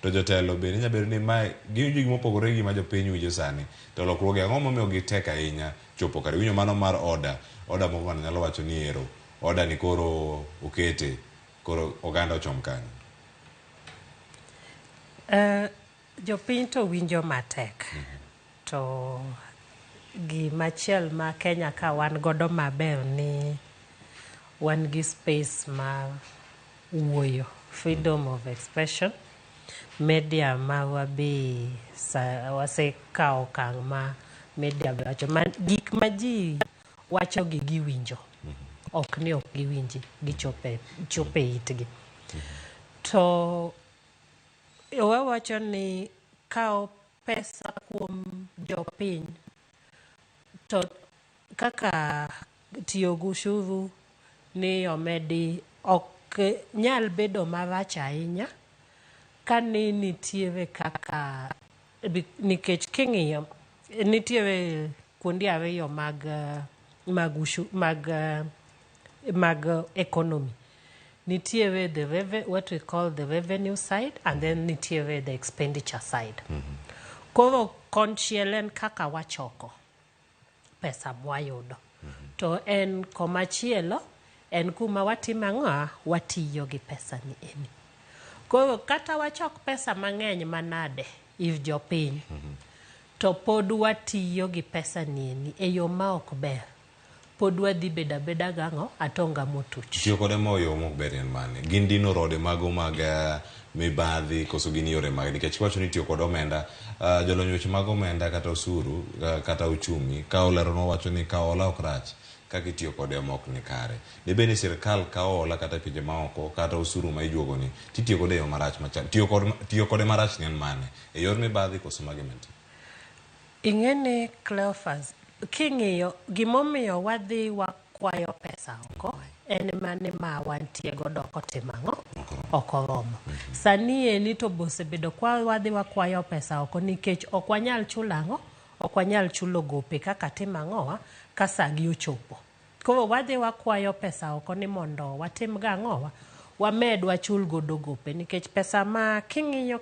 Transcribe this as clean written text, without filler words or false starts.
to jotelo bende nya bedo ni mae giwinjo gimopogore gi ma jopiny winjo sani, to lokruoge ang'o momiyo gitek ahinya chopo kare winjo mano mar oda moko man nyalo wacho ni ero oda ni koro okete koro oganda ochom kanyo. Jopiny to winjo matek. To gimachiel ma Kenya ka wan godo maber ni wan gi space ma wuoyo, freedom of expression, media ma wabe wasekao okang' ma media wacho gik ma ji wacho gi giwinjo, ok ni ok giwinji, gichope itgi. To wawacho ni kao pesa kuom jopiny to kaka tiyo gushuru ni omedi ok nyal bedo marach ahinya ka ni nitiere kaka nikech king'iyo nitiere kuonde ariyo mag economy. Nitiere what we call the revenue side, and then nitiere the expenditure side. Koro konchiel en kaka wachoko pesa mwayudo. To en komachielo en kuma watimo ang'o, watiyo gi pesa ni eni. Koro kata wachok pesa mang'eny manade ir jopiny, to pod watiyo gi pesa ni eni e yo ma ok ber. Pod wadhi beda gang'o atonga motuch. Tiyo kode moyo mok ber en mane? Gin dino rode mago mag mibadhi koso gin yore mag nikech wacho ni tiyo kod omenda jolony weche mag omenda kata osuru kata uchumi ka olero no wacho ni ka ola ok rach kaka itiyo kode mok ni kare. Debe ni sirkal ka ola kata pinje maoko kata osuru ma ijuogo ni titiyo kode yo marach machal. Tiyo kode marach ni en mane? E yor mibadhi koso magement? Ing'ene Cleophas, king'iyo gimomiyo wadhi wakwayo pesa oko en mane ma wantie godo kotimo ang'o ok oromo. Sani eni to bosebedo kwa wadhi wakwayo pesa oko nikech ok wanyal chulo ang'o, ok wanyal chulo gope kaka timo ang'owa ka sagi ochopo. Koro wadhi wakwayo pesa oko ni mondo watim gang'owa wamed wachul godo gope nikech pesa ma king'iyo